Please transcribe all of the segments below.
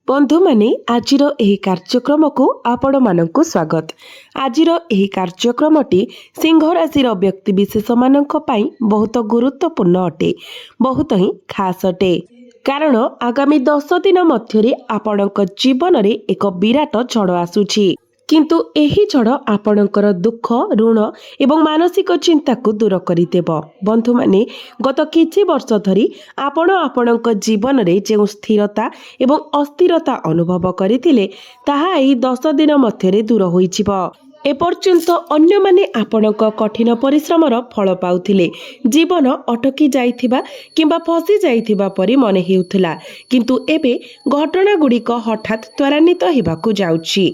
बंधु माने आजिर एही कार्यक्रम को आपण मानक स्वागत। आजिर एही कार्यक्रमटी सिंह राशि व्यक्ति विशेष मानक पई बहुत गुरुत्वपूर्ण अटे, बहुत ही खास अटे। कारण आगामी 10 दिन मध्यरे आपणक जीवन रे एक विराट झड़ आसुछि। किंतु एही झड़ आपणकर दुख ऋण एवं मानसिक चिंता को दूर करिदेब। बंधु माने गत किछि वर्ष धरी आपण आपणक जीवन रे जे स्थिरता एवं अस्थिरता अनुभव करिथिले ताहा एही 10 दिन मध्यरे दूर होइछिब। एपर्यंत अन्य माने आपणक कठिन परिश्रमर फल पाउथिले, जीवन अटकी जाइथिबा किंबा फसी जाइथिबा परि मने हेउथिला। किंतु एबे घटना गुड़िक हठात त्वरान्वित हेबाकू जाउछि।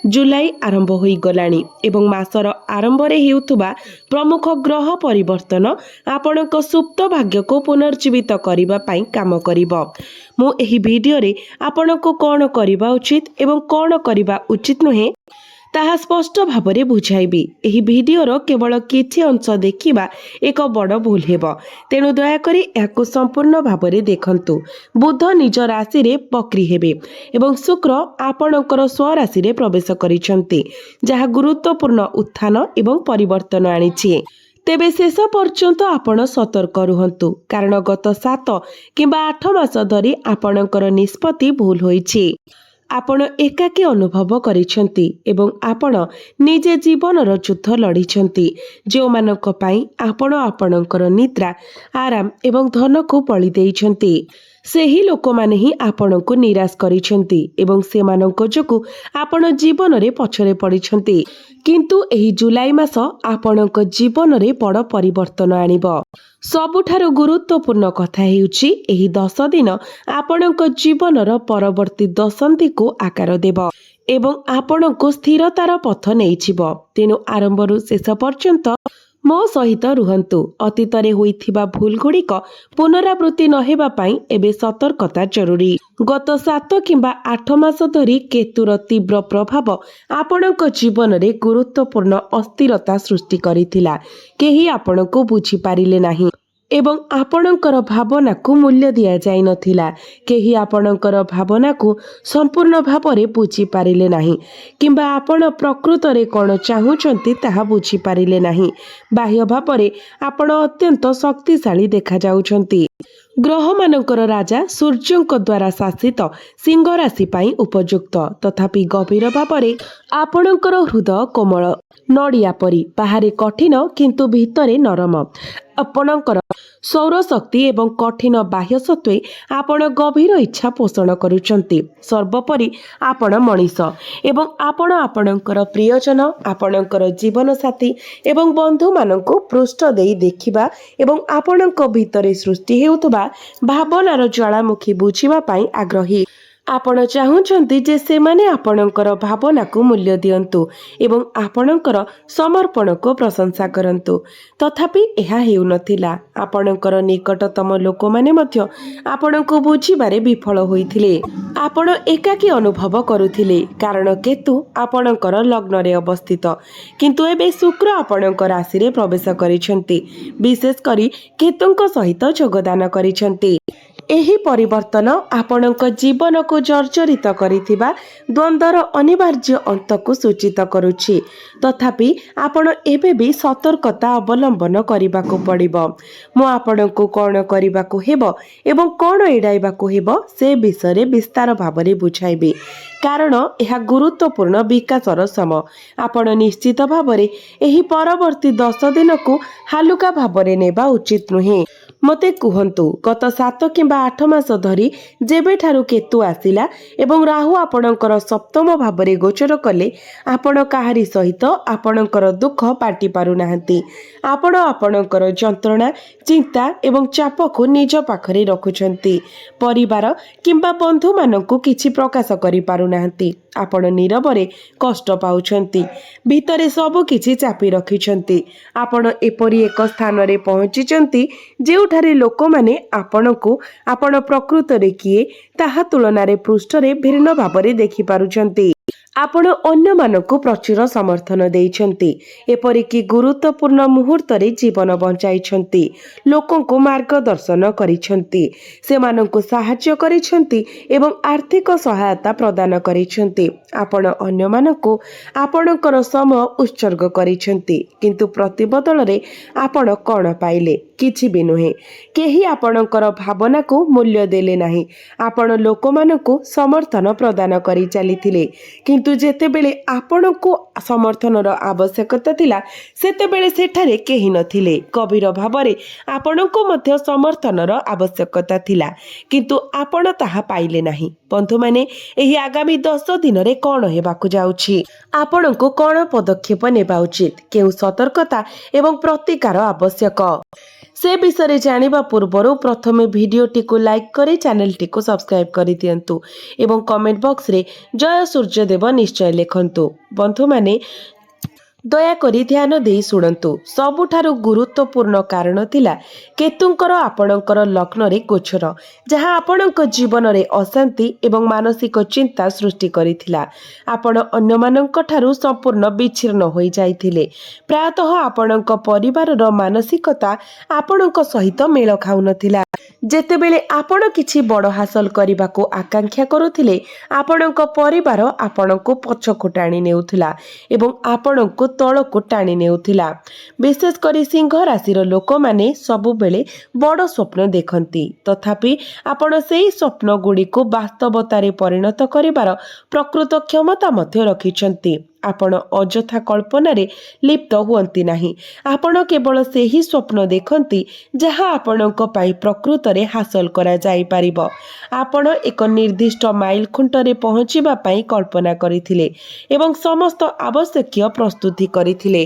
जुलाई आरंभ होई गलानी एवं मासर आरंभ रे हेउथुबा प्रमुख ग्रह परिवर्तन आपणक सुप्त भाग्य को पुनर्जीवित करिबा पई काम करिबो। मु एही वीडियो रे आपणको कोन करिबा उचित एवं कोन करिबा उचित नुहे ताहा स्पष्ट भावरे बुझाइबी। एही वीडियोर केवल किछि अंश देखिबा एक बड़ भूल हेबो, तेणु दयाकरी याकु संपूर्ण भावरे देखंतु। बुध निज राशि रे वक्री हेबे एवं शुक्र आपणकर स्वराशि रे प्रवेश करिसंती, जहा गुरुत्वपूर्ण उत्थान एवं परिवर्तन आनिछि। तेबे शेष पर्यंत आपण सतर्क रुहंतु, कारण गत 7 किंबा 8 मास धरी आपणकर निष्पत्ति भूल होइछि। आपण एकाकी अनुभव करिसंती एवं आपण निजे जीवनर युद्ध लड़िछंती, जो मानक पई आपण आपणकर निद्रा आराम एवं धन को बलि देइछंती। सेही लोक माने ही आपण को निराश करिछंती एवं सेमानक जोगु आपण जीवन रे पछरे पड़िछंती। किंतु एही जुलाई मास आपणक जीवन रे बड़ परिवर्तन आनिबो। सबुठारु गुरुत्वपूर्ण कथा हेउछि एही 10 दिन आपणक जीवनर परवर्ती दशंती को आकार देब एवं आपणको स्थिरतार पथ नेइछिब। तेनु आरंभरु शेष पर्यंत मो सहित रुहंतु। अतीतरे होइथिबा भूल गुड़िक पुनरावृत्ति न हेबा पई एबे सतर्कता जरूरी। गत 7 किंबा 8 मास धरी केतुर तीव्र प्रभाव आपणक जीवन रे गुरुत्वपूर्ण अस्थिरता सृष्टि करिथिला। केही आपणको बुझी पारिले नाही एवं आपणकर भावना को मूल्य दिया जाय नथिला। केही आपणकर भावना को संपूर्ण भावरे बुझी पारिले नाही किंबा आपण प्रकृत रे कोन चाहुचंती ताहा बुझी पारिले नाही। बाह्य भावरे आपण अत्यंत शक्तिशाली देखा जाउछंती। ग्रह मानकर राजा सूर्यंक द्वारा शासित सिंह राशि पाई उपयुक्त, तथापि गभीर भावरे आपणकर हृदय कोमल नड़िया परी, बाहरे कठिन किंतु भितरे नरम। आपणकर सौर शक्ति एवं कठिन बाह्य सत्वे आपण गभीर इच्छा पोषण करुचंती। सर्वोपरि आपण मनीष एवं आपण आपणकर प्रियजन, आपणकर जीवन साथी एवं बंधु मानकु पृष्ठ देई देखिबा एवं आपणक भितरे सृष्टि हेउतबा भावनार ज्वालामुखी बुझिबा पई आग्रही। आपण चाहुचंती जे सेमाने आपणकर भावना को मूल्य दियंतु एवं आपणकर समर्पण को प्रशंसा करंतु, तथापि एहा हेउ नथिला। आपणकर निकटतम लोक माने मध्य आपणको बुझिबारे विफल होइथिले। आपण एकाकी अनुभव करुथिले, कारण केतु आपणकर लग्न रे अवस्थित, किंतु एबे शुक्र आपणक राशि रे प्रवेश करिसंती, विशेष करी केतुंक सहित योगदान करिसंती। एही परिवर्तन आपणक जीवन को जर्जरित करिथिबा द्वंद्वर अनिवार्य अंत को सूचित करुछि। तथापि आपण एबे भी सतर्कता अवलंबन करिबाको पड़िबो। मु आपणको कोन करिबाको हेबो एवं कोन एडाइबाको हेबो से विषय विस्तार भावरे बुझाइबे, कारण यह गुरुत्वपूर्ण विकासर समय। आपण निश्चित भावरे एही परवर्ती 10 दिन को हालुका भावरे नेबा उचित नुहे। मते कुहंतु, गत 7 किंबा 8 मास धरी जेबे ठारू केतु आसिला एवं राहु आपणकर सप्तम भावरे गोचर कले, आपण काहारी सहित आपणकर दुख पाटी पारु नाहंती। आपण आपणकर जंत्रणा, चिंता एवं चाप को निज पाखरे रखुछंती। परिवार किंबा बंधु मानकु किछि प्रकाश करि पारु नाहंती। आपण नीरवरे कष्ट पाउछंती, भितरे सब किछि चापी रखिछंती। आपण एपरि एक स्थान रे पहुंचिचंती जेउठारे लोक माने आपणकु आपण प्रकृत रे किए ताहा तुलना रे पृष्ठ रे भिन्न भावरे देखि पारुछंती। ଆପଣ ଅନ୍ୟମାନଙ୍କୁ ପ୍ରଚୁର ସମର୍ଥନ ଦେଇଛନ୍ତି, ଏପରିକି ଗୁରୁତ୍ୱପୂର୍ଣ୍ଣ ମୁହୂର୍ତ୍ତରେ ଜୀବନ ବଞ୍ଚାଇଛନ୍ତି, ଲୋକଙ୍କୁ ମାର୍ଗଦର୍ଶନ କରିଛନ୍ତି, ସେମାନଙ୍କୁ ସାହାଯ୍ୟ କରିଛନ୍ତି ଏବଂ ଆର୍ଥିକ ସହାୟତା ପ୍ରଦାନ କରିଛନ୍ତି। ଆପଣ ଅନ୍ୟମାନଙ୍କୁ ଆପଣଙ୍କର ସମୟ ଉତ୍ସର୍ଗ କରିଛନ୍ତି, କିନ୍ତୁ ପ୍ରତିବଦଳରେ ଆପଣ କ'ଣ ପାଇଲେ? କିଛି ବି ନୁହେଁ। କେହି ଆପଣଙ୍କର ଭାବନାକୁ ମୂଲ୍ୟ ଦେଲେ ନାହିଁ। ଆପଣ ଲୋକମାନଙ୍କୁ ସମର୍ଥନ ପ୍ରଦାନ କରି ଚାଲିଥିଲେ, କିନ୍ତୁ ଯେତେବେଳେ ଆପଣଙ୍କୁ ସମର୍ଥନର ଆବଶ୍ୟକତା ଥିଲା ସେତେବେଳେ ସେଠାରେ କେହି ନଥିଲେ। ଗଭୀର ଭାବରେ ଆପଣଙ୍କୁ ମଧ୍ୟ ସମର୍ଥନର ଆବଶ୍ୟକତା ଥିଲା, କିନ୍ତୁ ଆପଣ ତାହା ପାଇଲେ ନାହିଁ। ବନ୍ଧୁମାନେ, ଏହି ଆଗାମୀ 10 ଦିନରେ କ'ଣ ହେବାକୁ ଯାଉଛି? ଆପଣଙ୍କୁ କ'ଣ ପଦକ୍ଷେପ ନେବା ଉଚିତ? କେଉଁ ସତର୍କତା ଏବଂ ପ୍ରତିକାର ଆବଶ୍ୟକ? ସେ ବିଷୟରେ ଜାଣିବା ପୂର୍ବରୁ ପ୍ରଥମେ ଭିଡ଼ିଓଟିକୁ ଲାଇକ୍ କରି ଚ୍ୟାନେଲଟିକୁ ସବସ୍କ୍ରାଇବ୍ କରିଦିଅନ୍ତୁ ଏବଂ କମେଣ୍ଟ ବକ୍ସରେ ଜୟ ସୂର୍ଯ୍ୟଦେବ ନିଶ୍ଚୟ ଲେଖନ୍ତୁ। ବନ୍ଧୁମାନେ, ଦୟାକରି ଧ୍ୟାନ ଦେଇ ଶୁଣନ୍ତୁ। ସବୁଠାରୁ ଗୁରୁତ୍ୱପୂର୍ଣ୍ଣ କାରଣ ଥିଲା କେତୁଙ୍କର ଆପଣଙ୍କର ଲଗ୍ନରେ ଗୋଚର, ଯାହା ଆପଣଙ୍କ ଜୀବନରେ ଅଶାନ୍ତି ଏବଂ ମାନସିକ ଚିନ୍ତା ସୃଷ୍ଟି କରିଥିଲା। ଆପଣ ଅନ୍ୟମାନଙ୍କ ଠାରୁ ସମ୍ପୂର୍ଣ୍ଣ ବିଚ୍ଛିନ୍ନ ହୋଇଯାଇଥିଲେ। ପ୍ରାୟତଃ ଆପଣଙ୍କ ପରିବାରର ମାନସିକତା ଆପଣଙ୍କ ସହିତ ମେଳ ଖାଉନଥିଲା। ଯେତେବେଳେ ଆପଣ କିଛି ବଡ଼ ହାସଲ କରିବାକୁ ଆକାଂକ୍ଷା କରୁଥିଲେ, ଆପଣଙ୍କ ପରିବାର ଆପଣଙ୍କୁ ପଛକୁ ଟାଣି ନେଉଥିଲା ଏବଂ ଆପଣଙ୍କୁ ତଳକୁ ଟାଣି ନେଉଥିଲା। ବିଶେଷ କରି ସିଂହ ରାଶିର ଲୋକମାନେ ସବୁବେଳେ ବଡ଼ ସ୍ୱପ୍ନ ଦେଖନ୍ତି, ତଥାପି ଆପଣ ସେହି ସ୍ୱପ୍ନଗୁଡ଼ିକୁ ବାସ୍ତବତାରେ ପରିଣତ କରିବାର ପ୍ରକୃତ କ୍ଷମତା ମଧ୍ୟ ରଖିଛନ୍ତି। ଆପଣ ଅଯଥା କଳ୍ପନାରେ ଲିପ୍ତ ହୁଅନ୍ତି ନାହିଁ। ଆପଣ କେବଳ ସେହି ସ୍ୱପ୍ନ ଦେଖନ୍ତି ଯାହା ଆପଣଙ୍କ ପାଇଁ ପ୍ରକୃତରେ ହାସଲ କରାଯାଇପାରିବ। ଆପଣ ଏକ ନିର୍ଦ୍ଦିଷ୍ଟ ମାଇଲ ଖୁଣ୍ଟରେ ପହଞ୍ଚିବା ପାଇଁ କଳ୍ପନା କରିଥିଲେ ଏବଂ ସମସ୍ତ ଆବଶ୍ୟକୀୟ ପ୍ରସ୍ତୁତି କରିଥିଲେ।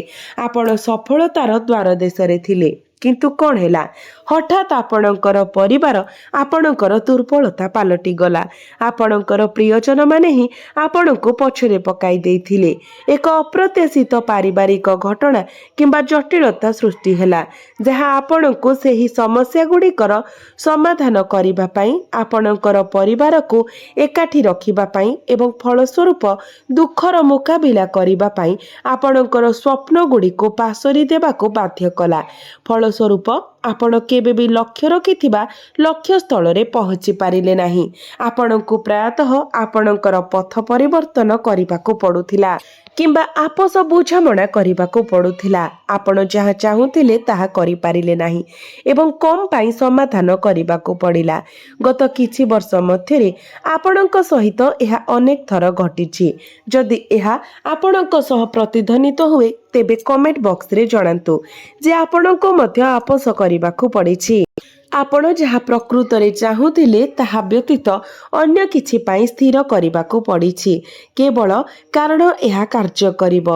ଆପଣ ସଫଳତାର ଦ୍ୱାର ଦେଶରେ ଥିଲେ, କିନ୍ତୁ କ'ଣ ହେଲା? ହଠାତ୍ ଆପଣଙ୍କର ପରିବାର ଆପଣଙ୍କର ଦୁର୍ବଳତା ପାଲଟିଗଲା। ଆପଣଙ୍କର ପ୍ରିୟଜନମାନେ ହିଁ ଆପଣଙ୍କୁ ପଛରେ ପକାଇ ଦେଇଥିଲେ। ଏକ ଅପ୍ରତ୍ୟାଶିତ ପାରିବାରିକ ଘଟଣା କିମ୍ବା ଜଟିଳତା ସୃଷ୍ଟି ହେଲା, ଯାହା ଆପଣଙ୍କୁ ସେହି ସମସ୍ୟାଗୁଡ଼ିକର ସମାଧାନ କରିବା ପାଇଁ, ଆପଣଙ୍କର ପରିବାରକୁ ଏକାଠି ରଖିବା ପାଇଁ ଏବଂ ଫଳସ୍ୱରୂପ ଦୁଃଖର ମୁକାବିଲା କରିବା ପାଇଁ ଆପଣଙ୍କର ସ୍ୱପ୍ନଗୁଡ଼ିକୁ ପାସୋରି ଦେବାକୁ ବାଧ୍ୟ କଲା। ଫଳସ୍ୱରୂପ ଆପଣ କେବେ ବି ଲକ୍ଷ୍ୟ ରଖିଥିବା ଲକ୍ଷ୍ୟସ୍ଥଳରେ ପହଞ୍ଚି ପାରିଲେ ନାହିଁ। ଆପଣଙ୍କୁ ପ୍ରାୟତଃ ଆପଣଙ୍କର ପଥ ପରିବର୍ତ୍ତନ କରିବାକୁ ପଡ଼ୁଥିଲା କିମ୍ବା ଆପୋଷ ବୁଝାମଣା କରିବାକୁ ପଡ଼ୁଥିଲା। ଆପଣ ଯାହା ଚାହୁଁଥିଲେ ତାହା କରିପାରିଲେ ନାହିଁ ଏବଂ କମ୍ ପାଇଁ ସମାଧାନ କରିବାକୁ ପଡ଼ିଲା। ଗତ କିଛି ବର୍ଷ ମଧ୍ୟରେ ଆପଣଙ୍କ ସହିତ ଏହା ଅନେକ ଥର ଘଟିଛି। ଯଦି ଏହା ଆପଣଙ୍କ ସହ ପ୍ରତିଧ୍ୱନିତ ହୁଏ, ତେବେ କମେଣ୍ଟ ବକ୍ସରେ ଜଣାନ୍ତୁ ଯେ ଆପଣଙ୍କୁ ମଧ୍ୟ ଆପୋଷ କରିବାକୁ ପଡ଼ିଛି। ଆପଣ ଯାହା ପ୍ରକୃତରେ ଚାହୁଁଥିଲେ ତାହା ବ୍ୟତୀତ ଅନ୍ୟ କିଛି ପାଇଁ ସ୍ଥିର କରିବାକୁ ପଡ଼ିଛି, କେବଳ କାରଣ ଏହା କାର୍ଯ୍ୟ କରିବ।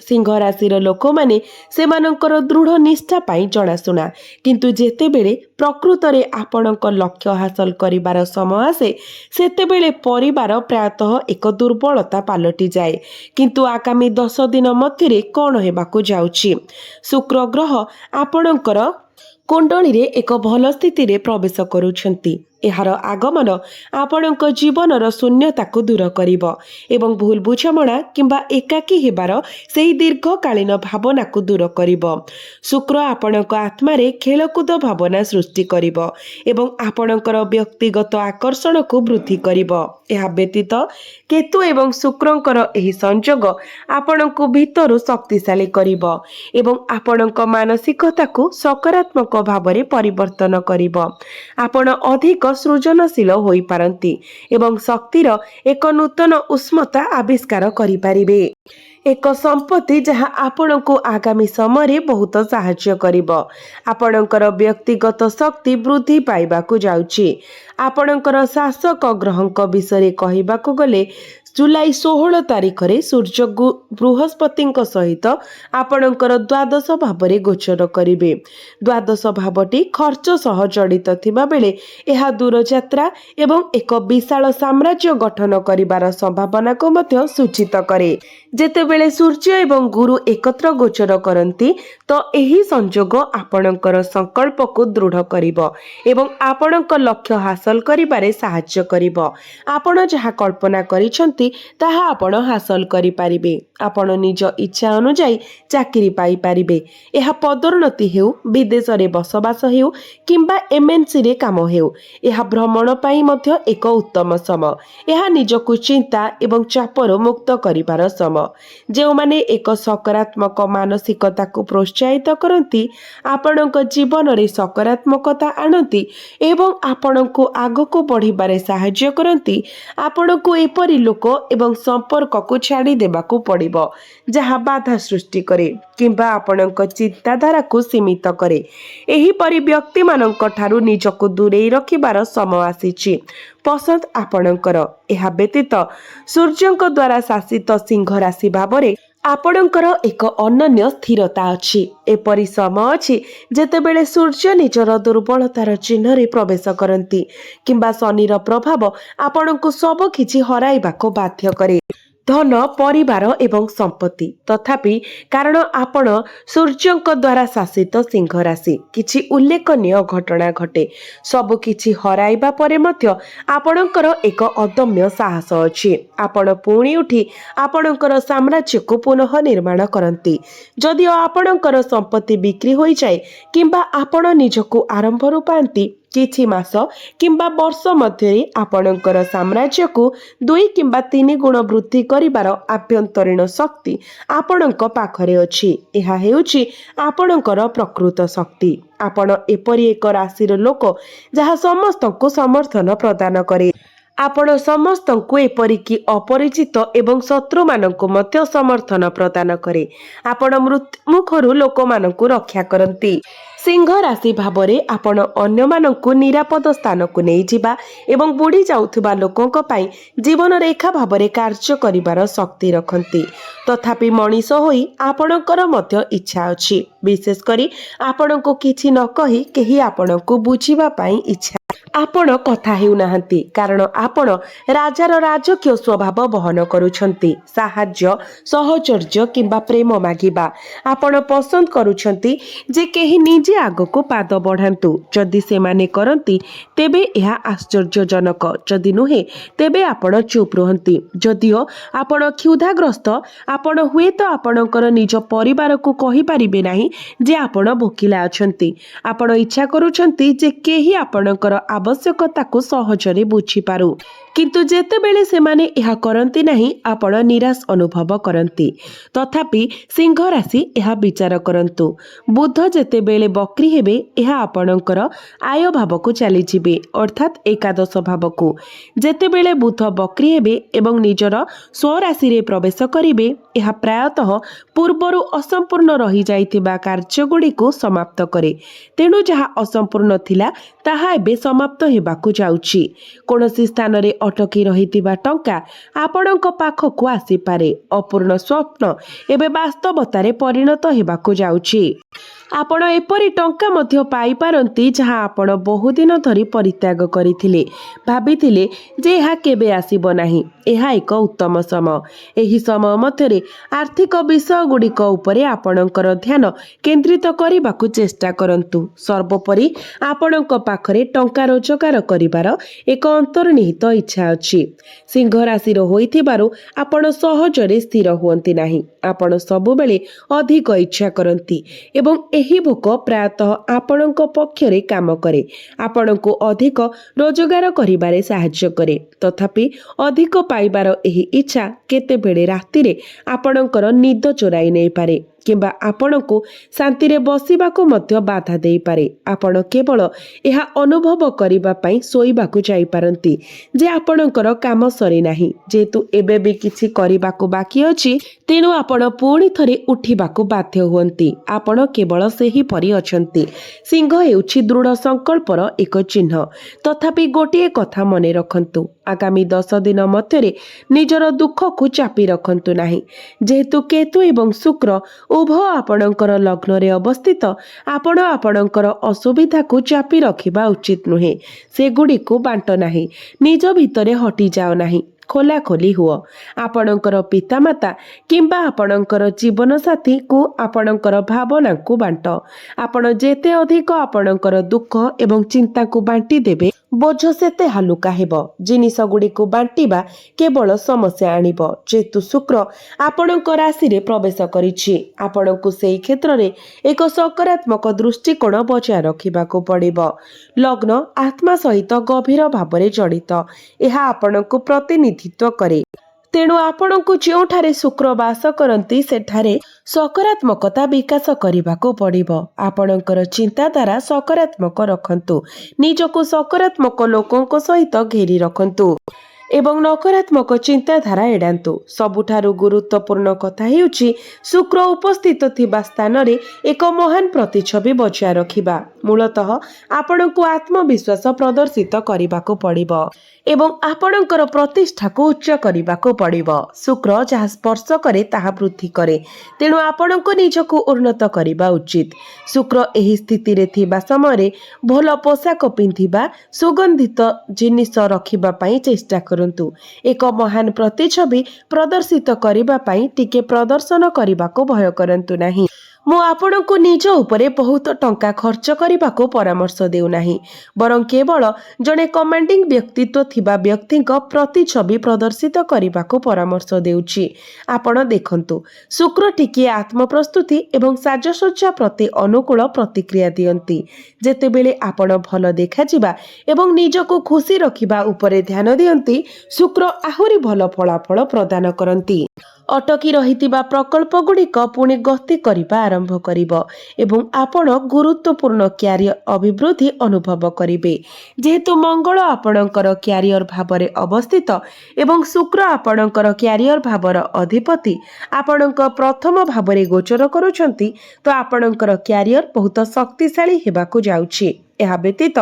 ସିଂହ ରାଶିର ଲୋକମାନେ ସେମାନଙ୍କର ଦୃଢ଼ ନିଷ୍ଠା ପାଇଁ ଜଣାଶୁଣା, କିନ୍ତୁ ଯେତେବେଳେ ପ୍ରକୃତରେ ଆପଣଙ୍କ ଲକ୍ଷ୍ୟ ହାସଲ କରିବାର ସମୟ ଆସେ, ସେତେବେଳେ ପରିବାର ପ୍ରାୟତଃ ଏକ ଦୁର୍ବଳତା ପାଲଟିଯାଏ। କିନ୍ତୁ ଆଗାମୀ 10 ଦିନ ମଧ୍ୟରେ କ'ଣ ହେବାକୁ ଯାଉଛି? ଶୁକ୍ର ଗ୍ରହ ଆପଣଙ୍କର କୁଣ୍ଡଳୀରେ ଏକ ଭଲ ସ୍ଥିତିରେ ପ୍ରବେଶ କରୁଛନ୍ତି। ଏହାର ଆଗମନ ଆପଣଙ୍କ ଜୀବନର ଶୂନ୍ୟତାକୁ ଦୂର କରିବ ଏବଂ ଭୁଲ ବୁଝାମଣା କିମ୍ବା ଏକାକୀ ହେବାର ସେହି ଦୀର୍ଘକାଳୀନ ଭାବନାକୁ ଦୂର କରିବ। ଶୁକ୍ର ଆପଣଙ୍କ ଆତ୍ମାରେ ଖେଳକୁଦ ଭାବନା ସୃଷ୍ଟି କରିବ ଏବଂ ଆପଣଙ୍କର ବ୍ୟକ୍ତିଗତ ଆକର୍ଷଣକୁ ବୃଦ୍ଧି କରିବ। ଏହା ବ୍ୟତୀତ କେତୁ ଏବଂ ଶୁକ୍ରଙ୍କର ଏହି ସଂଯୋଗ ଆପଣଙ୍କୁ ଭିତରୁ ଶକ୍ତିଶାଳୀ କରିବ ଏବଂ ଆପଣଙ୍କ ମାନସିକତାକୁ ସକାରାତ୍ମକ ଭାବରେ ପରିବର୍ତ୍ତନ କରିବ। ଆପଣ ଅଧିକ ସୃଜନଶୀଳ ହୋଇପାରନ୍ତି ଏବଂ ଶକ୍ତିର ଏକ ନୂତନ ଉଷ୍ମତା ଆବିଷ୍କାର କରିପାରିବେ। ଏକ ସମ୍ପତ୍ତି ଯାହା ଆପଣଙ୍କୁ ଆଗାମୀ ସମୟରେ ବହୁତ ସାହାଯ୍ୟ କରିବ। ଆପଣଙ୍କର ବ୍ୟକ୍ତିଗତ ଶକ୍ତି ବୃଦ୍ଧି ପାଇବାକୁ ଯାଉଛି। ଆପଣଙ୍କର ଶାସକ ଗ୍ରହଙ୍କ ବିଷୟରେ କହିବାକୁ ଗଲେ, ଜୁଲାଇ 16 ତାରିଖରେ ସୂର୍ଯ୍ୟ ବୃହସ୍ପତିଙ୍କ ସହିତ ଆପଣଙ୍କର ଦ୍ୱାଦଶ ଭାବରେ ଗୋଚର କରିବେ। ଦ୍ୱାଦଶ ଭାବଟି ଖର୍ଚ୍ଚ ସହ ଜଡ଼ିତ ଥିବା ବେଳେ ଏହା ଦୂରଯାତ୍ରା ଏବଂ ଏକ ବିଶାଳ ସାମ୍ରାଜ୍ୟ ଗଠନ କରିବାର ସମ୍ଭାବନାକୁ ମଧ୍ୟ ସୂଚିତ କରେ। ଯେତେବେଳେ ସୂର୍ଯ୍ୟ ଏବଂ ଗୁରୁ ଏକତ୍ର ଗୋଚର କରନ୍ତି, ତ ଏହି ସଂଯୋଗ ଆପଣଙ୍କର ସଂକଳ୍ପକୁ ଦୃଢ଼ କରିବ ଏବଂ ଆପଣଙ୍କ ଲକ୍ଷ୍ୟ ହାସଲ ହାସଲ କରିବାରେ ସାହାଯ୍ୟ କରିବ। ଆପଣ ଯାହା କଳ୍ପନା କରିଛନ୍ତି ତାହା ଆପଣ ହାସଲ କରିପାରିବେ। ଆପଣ ନିଜ ଇଚ୍ଛା ଅନୁଯାୟୀ ଚାକିରି ପାଇପାରିବେ। ଏହା ପଦୋନ୍ନତି ହେଉ, ବିଦେଶରେ ବସବାସ ହେଉ କିମ୍ବା MNCରେ କାମ ହେଉ, ଏହା ଭ୍ରମଣ ପାଇଁ ମଧ୍ୟ ଏକ ଉତ୍ତମ ସମୟ। ଏହା ନିଜକୁ ଚିନ୍ତା ଏବଂ ଚାପରୁ ମୁକ୍ତ କରିବାର ସମୟ। ଯେଉଁମାନେ ଏକ ସକାରାତ୍ମକ ମାନସିକତାକୁ ପ୍ରୋତ୍ସାହିତ କରନ୍ତି, ଆପଣଙ୍କ ଜୀବନରେ ସକାରାତ୍ମକତା ଆଣନ୍ତି ଏବଂ ଆପଣଙ୍କୁ ଆଗକୁ ବଢ଼ିବାରେ ସାହାଯ୍ୟ କରନ୍ତି, ଆପଣଙ୍କୁ ଏପରି ଲୋକ ଏବଂ ସମ୍ପର୍କକୁ ଛାଡ଼ି ଦେବାକୁ ପଡ଼ିବ ଯାହା ବାଧା ସୃଷ୍ଟି କରେ କିମ୍ବା ଆପଣଙ୍କ ଚିନ୍ତାଧାରାକୁ ସୀମିତ କରେ। ଏହିପରି ବ୍ୟକ୍ତିମାନଙ୍କ ଠାରୁ ନିଜକୁ ଦୂରେଇ ରଖିବାର ସମୟ ଆସିଛି। ପସନ୍ଦ ଆପଣଙ୍କର। ଏହା ବ୍ୟତୀତ ସୂର୍ଯ୍ୟଙ୍କ ଦ୍ୱାରା ଶାସିତ ସିଂହ ରାଶି ଭାବରେ ଆପଣଙ୍କର ଏକ ଅନନ୍ୟ ସ୍ଥିରତା ଅଛି। ଏପରି ସମୟ ଅଛି ଯେତେବେଳେ ସୂର୍ଯ୍ୟ ନିଜର ଦୁର୍ବଳତାର ଚିହ୍ନରେ ପ୍ରବେଶ କରନ୍ତି କିମ୍ବା ଶନିର ପ୍ରଭାବ ଆପଣଙ୍କୁ ସବୁ କିଛି ହରାଇବାକୁ ବାଧ୍ୟ କରେ। ଧନ, ପରିବାର ଏବଂ ସମ୍ପତ୍ତି। ତଥାପି କାରଣ ଆପଣ ସୂର୍ଯ୍ୟଙ୍କ ଦ୍ୱାରା ଶାସିତ ସିଂହ ରାଶି, କିଛି ଉଲ୍ଲେଖନୀୟ ଘଟଣା ଘଟେ। ସବୁ କିଛି ହରାଇବା ପରେ ମଧ୍ୟ ଆପଣଙ୍କର ଏକ ଅଦମ୍ୟ ସାହସ ଅଛି। ଆପଣ ପୁଣି ଉଠି ଆପଣଙ୍କର ସାମ୍ରାଜ୍ୟକୁ ପୁନଃ ନିର୍ମାଣ କରନ୍ତି। ଯଦିଓ ଆପଣଙ୍କର ସମ୍ପତ୍ତି ବିକ୍ରି ହୋଇଯାଏ କିମ୍ବା ଆପଣ ନିଜକୁ ଆରମ୍ଭରୁ ପାଆନ୍ତି, କିଛି ମାସ କିମ୍ବା ବର୍ଷ ମଧ୍ୟରେ ଆପଣଙ୍କର ସାମ୍ରାଜ୍ୟକୁ 2 କିମ୍ବା 3 ଗୁଣ ବୃଦ୍ଧି କରିବାର ଆଭ୍ୟନ୍ତରୀଣ ଶକ୍ତି ଆପଣଙ୍କ ପାଖରେ ଅଛି। ଏହା ହେଉଛି ଆପଣଙ୍କର ପ୍ରକୃତ ଶକ୍ତି। ଆପଣ ଏପରି ଏକ ରାଶିର ଲୋକ ଯାହା ସମସ୍ତଙ୍କୁ ସମର୍ଥନ ପ୍ରଦାନ କରେ। ଆପଣ ସମସ୍ତଙ୍କୁ, ଏପରିକି ଅପରିଚିତ ଏବଂ ଶତ୍ରୁମାନଙ୍କୁ ମଧ୍ୟ ସମର୍ଥନ ପ୍ରଦାନ କରେ। ଆପଣ ମୃତ୍ୟୁମୁଖରୁ ଲୋକମାନଙ୍କୁ ରକ୍ଷା କରନ୍ତି। ସିଂହ ରାଶି ଭାବରେ ଆପଣ ଅନ୍ୟମାନଙ୍କୁ ନିରାପଦ ସ୍ଥାନକୁ ନେଇଯିବା ଏବଂ ବୁଡ଼ି ଯାଉଥିବା ଲୋକଙ୍କ ପାଇଁ ଜୀବନରେଖା ଭାବରେ କାର୍ଯ୍ୟ କରିବାର ଶକ୍ତି ରଖନ୍ତି। ତଥାପି ମଣିଷ ହୋଇ ଆପଣଙ୍କର ମଧ୍ୟ ଇଚ୍ଛା ଅଛି। ବିଶେଷ କରି ଆପଣଙ୍କୁ କିଛି ନ କହି କେହି ଆପଣଙ୍କୁ ବୁଝିବା ପାଇଁ ଇଚ୍ଛା। ଆପଣ କଥା ହେଉନାହାନ୍ତି କାରଣ ଆପଣ ରାଜାର ରାଜକୀୟ ସ୍ୱଭାବ ବହନ କରୁଛନ୍ତି। ସାହାଯ୍ୟ, ସହଚର୍ଯ୍ୟ କିମ୍ବା ପ୍ରେମ ମାଗିବା। ଆପଣ ପସନ୍ଦ କରୁଛନ୍ତି ଯେ କେହି ନିଜେ ଆଗକୁ ପାଦ ବଢ଼ାନ୍ତୁ। ଯଦି ସେମାନେ କରନ୍ତି ତେବେ ଏହା ଆଶ୍ଚର୍ଯ୍ୟଜନକ। ଯଦି ନୁହେଁ ତେବେ ଆପଣ ଚୁପ୍ ରୁହନ୍ତି। ଯଦିଓ ଆପଣ କ୍ଷୁଧାଗ୍ରସ୍ତ, ଆପଣ ହୁଏତ ଆପଣଙ୍କର ନିଜ ପରିବାରକୁ କହିପାରିବେ ନାହିଁ ଯେ ଆପଣ ଭୋକିଲା ଅଛନ୍ତି। ଆପଣ ଇଚ୍ଛା କରୁଛନ୍ତି ଯେ କେହି ଆପଣଙ୍କର ଆବଶ୍ୟକତାକୁ ସହଜରେ ବୁଝିପାରୁ। କିନ୍ତୁ ଯେତେବେଳେ ସେମାନେ ଏହା କରନ୍ତି ନାହିଁ, ଆପଣ ନିରାଶ ଅନୁଭବ କରନ୍ତି। ତଥାପି ସିଂହ ରାଶି ଏହା ବିଚାର କରନ୍ତୁ। ବୁଧ ଯେତେବେଳେ ବକ୍ରୀ ହେବେ, ଏହା ଆପଣଙ୍କର ଆୟ ଭାବକୁ ଚାଲିଯିବେ, ଅର୍ଥାତ୍ ଏକାଦଶ ଭାବକୁ। ଯେତେବେଳେ ବୁଧ ବକ୍ରୀ ହେବେ ଏବଂ ନିଜର ସ୍ୱରାଶିରେ ପ୍ରବେଶ କରିବେ, ଏହା ପ୍ରାୟତଃ ପୂର୍ବରୁ ଅସମ୍ପୂର୍ଣ୍ଣ ରହିଯାଇଥିବା କାର୍ଯ୍ୟଗୁଡ଼ିକୁ ସମାପ୍ତ କରେ। ତେଣୁ ଯାହା ଅସମ୍ପୂର୍ଣ୍ଣ ଥିଲା ତାହା ଏବେ ସମାପ୍ତ ହେବାକୁ ଯାଉଛି। କୌଣସି ସ୍ଥାନରେ ଅଟକି ରହିଥିବା ଟଙ୍କା ଆପଣଙ୍କ ପାଖକୁ ଆସିପାରେ। ଅପୂର୍ଣ୍ଣ ସ୍ୱପ୍ନ ଏବେ ବାସ୍ତବତାରେ ପରିଣତ ହେବାକୁ ଯାଉଛି। ଆପଣ ଏପରି ଟଙ୍କା ମଧ୍ୟ ପାଇପାରନ୍ତି ଯାହା ଆପଣ ବହୁଦିନ ଧରି ପରିତ୍ୟାଗ କରିଥିଲେ। ଭାବିଥିଲେ ଯେ ଏହା କେବେ ଆସିବ ନାହିଁ। ଏହା ଏକ ଉତ୍ତମ ସମୟ। ଏହି ସମୟ ମଧ୍ୟରେ ଆର୍ଥିକ ବିଷୟଗୁଡ଼ିକ ଉପରେ ଆପଣଙ୍କର ଧ୍ୟାନ କେନ୍ଦ୍ରିତ କରିବାକୁ ଚେଷ୍ଟା କରନ୍ତୁ। ସର୍ବୋପରି ଆପଣଙ୍କ ପାଖରେ ଟଙ୍କା ରୋଜଗାର କରିବାର ଏକ ଅନ୍ତର୍ନିହିତ ଇଚ୍ଛା ଅଛି। ସିଂହ ରାଶିର ହୋଇଥିବାରୁ ଆପଣ ସହଜରେ ସ୍ଥିର ହୁଅନ୍ତି ନାହିଁ। ଆପଣ ସବୁବେଳେ ଅଧିକ ଇଚ୍ଛା କରନ୍ତି ଏବଂ ଏହି ଭୋକ ପ୍ରାୟତଃ ଆପଣଙ୍କ ପକ୍ଷରେ କାମ କରେ। ଆପଣଙ୍କୁ ଅଧିକ ରୋଜଗାର କରିବାରେ ସାହାଯ୍ୟ କରେ। ତଥାପି ଅଧିକ ପାଇବାର ଏହି ଇଚ୍ଛା କେତେବେଳେ ରାତିରେ ଆପଣଙ୍କର ନିଦ ଚୋରାଇ ନେଇପାରେ କିମ୍ବା ଆପଣଙ୍କୁ ଶାନ୍ତିରେ ବସିବାକୁ ମଧ୍ୟ ବାଧା ଦେଇପାରେ। ଆପଣ କେବଳ ଏହା ଅନୁଭବ କରିବା ପାଇଁ ଶୋଇବାକୁ ଯାଇପାରନ୍ତି ଯେ ଆପଣଙ୍କର କାମ ସରିନାହିଁ। ଯେହେତୁ ଏବେ ବି କିଛି କରିବାକୁ ବାକି ଅଛି, ତେଣୁ ଆପଣ ପୁଣି ଥରେ ଉଠିବାକୁ ବାଧ୍ୟ ହୁଅନ୍ତି। ଆପଣ କେବଳ ସେହିପରି ଅଛନ୍ତି। ସିଂହ ହେଉଛି ଦୃଢ଼ ସଂକଳ୍ପର ଏକ ଚିହ୍ନ। ତଥାପି ଗୋଟିଏ କଥା ମନେ ରଖନ୍ତୁ, ଆଗାମୀ 10 ଦିନ ମଧ୍ୟରେ ନିଜର ଦୁଃଖକୁ ଚାପି ରଖନ୍ତୁ ନାହିଁ। ଯେହେତୁ କେତୁ ଏବଂ ଶୁକ୍ର ଉଭୟ ଆପଣଙ୍କର ଲଗ୍ନରେ ଅବସ୍ଥିତ, ଆପଣ ଆପଣଙ୍କର ଅସୁବିଧାକୁ ଚାପି ରଖିବା ଉଚିତ ନୁହେଁ। ସେଗୁଡ଼ିକୁ ବାଣ୍ଟ ନାହିଁ। ନିଜ ଭିତରେ ହଟିଯାଅ ନାହିଁ। ଖୋଲାଖୋଲି ହୁଅ। ଆପଣଙ୍କର ପିତାମାତା କିମ୍ବା ଆପଣଙ୍କର ଜୀବନସାଥୀକୁ ଆପଣଙ୍କର ଭାବନାକୁ ବାଣ୍ଟ। ଆପଣ ଯେତେ ଅଧିକ ଆପଣଙ୍କର ଦୁଃଖ ଏବଂ ଚିନ୍ତାକୁ ବାଣ୍ଟି ଦେବେ, बोझ सेते हालुका हेबो। जिनिस गुड़िक बांटिबा केवल समस्या आनिब। जेतु शुक्र आपणक राशि रे प्रवेश करिछि, आपणकु सेई क्षेत्र रे एक सकारात्मक दृष्टिकोण बजाय रखिबाकू पड़िबो। लग्न आत्मा सहित गभीर भावरे जड़ित, एहा आपणकु प्रतिनिधित्व करे। तेणु आपणकु जोठारे शुक्र वास करती सेठारे सकारात्मकता विकास करने पड़िबो। आपणकर चिंताधारा सकारात्मक रखंतु, निजको सकारात्मक लोकों सहित घेरी रखंतु एवं नकारात्मक चिंताधारा एड़ांतु। सबुठारु गुरुत्वपूर्ण कथा हेउछि शुक्र उपस्थित थिबा स्थान रे एक महान प्रतिछवि बजाय रखिबा। मूलतः आपणकु आत्मविश्वास प्रदर्शित करबाकू पड़िबो एवं आपणकर प्रतिष्ठा को उच्च करबाकू पड़िबो। शुक्र जहाँ स्पर्श करे ताहा वृद्धि करे, तेणु आपणको निजको उन्नत करबा उचित। शुक्र एही स्थिति रे थिबा समय भल पोशाक पिंधिबा, सुगंधित जिनिस रखिबा पई चेष्टा करंतु। एक महान प्रतिछवि प्रदर्शित करबा पई टिके प्रदर्शन करबाकू भय करंतु नाही। मु आपणको निज उपरे बहुत टंका खर्च करबाकू परामर्श देउ नाही, बरं केवल जने कमांडिंग व्यक्तित्व थिबा व्यक्तिक प्रतिछवि प्रदर्शित करबाकू परामर्श देउछि। आपण देखंतु शुक्र टिके आत्मप्रस्तुति एवं साजसज्जा प्रति अनुकूल प्रतिक्रिया दियंती। जेतेबेले आपण भल देखाजिबा एवं निजको खुशी रखिबा उपरे ध्यान दियंती, शुक्र आहुरी भल फलाफल प्रदान करंती। अटकी रहितिबा प्रकल्प गुड़िक पुणी गति करबा आरंभ करिबो एवं आपण गुरुत्वपूर्ण क्यारियर अभिवृद्धि अनुभव करिबे। जेहेतु मंगल आपणकर क्यारियर भावरे अवस्थित एवं शुक्र आपणकर क्यारियर भावर अधिपति आपणक प्रथम भावरे गोचर करुछंती, तो आपणकर क्यारियर बहुत शक्तिशाली हेबाकू जाउछि। यह व्यतीत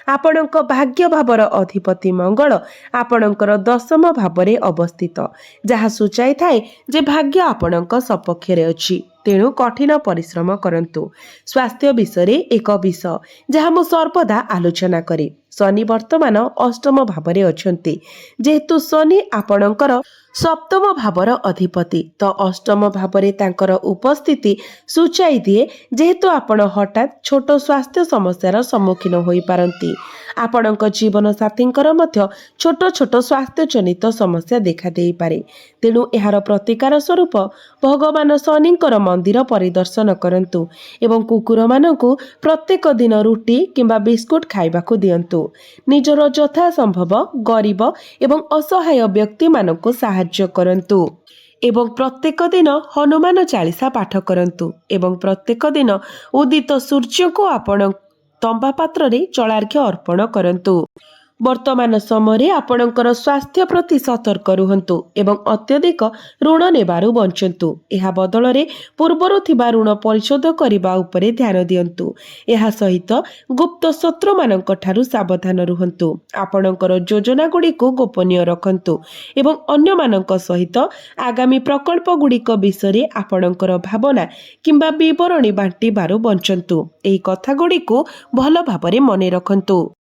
आपणक भाग्य भावर अधिपति मंगल आपणकर दशम भावरे अवस्थित, जहाँ सूचाई थाए जे भाग्य आपणक सपक्षरे अछि। तेणु कठिन परिश्रम करंतु। स्वास्थ्य विषय एक विषय जहाँ मु सर्वदा आलोचना करे। शनि वर्तमान अष्टम भावरे अछंती, जेहेतु शनि आपणकर सप्तम भावर अधिपति, तो अष्टम भावरे तांकर उपस्थिति सूचाई दिए जेहेतु आपण हठात छोट स्वास्थ्य समस्यार सम्मुखीन होई पारंती। आपणक जीवन साथींकर मध्य छोट छोट स्वास्थ्य जनित समस्या देखा देई पारे। तेणु एहार प्रतिकार स्वरूप भगवान शनिंकर मंदिर परिदर्शन करंतु एवं कुकुर मानकु प्रत्येक दिन रुटी किंबा बिस्कुट खाइबाकू दियंतु। निजर यथा संभव गरीब एवं असहाय व्यक्ति मानकु साहाय्य करंतु एवं प्रत्येक दिन हनुमान चालीसा पाठ करंतु एवं प्रत्येक दिन उदित सूर्य को आपण तंबा पात्र रे जलार्घ्य अर्पण करंतु। वर्तमान समय आपणकर स्वास्थ्य प्रति सतर्क रुहंतु एवं अत्यधिक ऋण नेबारु बंचंतु। एहा बदलरे पूर्वरु थिबा ऋण परिशोध करिबा उपरे ध्यान दियंतु। एहा सहित गुप्त शत्रु मानक ठारु सावधान रुहंतु। आपणकर योजना गुड़िको गोपनीय रखंतु एवं अन्य मानक सहित आगामी प्रकल्प गुड़िक विषय आपणकर भावना किंबा विवरणी बांटिबारु बंचंतु। एही कथा गुड़िको भल भाबरे मने रखंतु।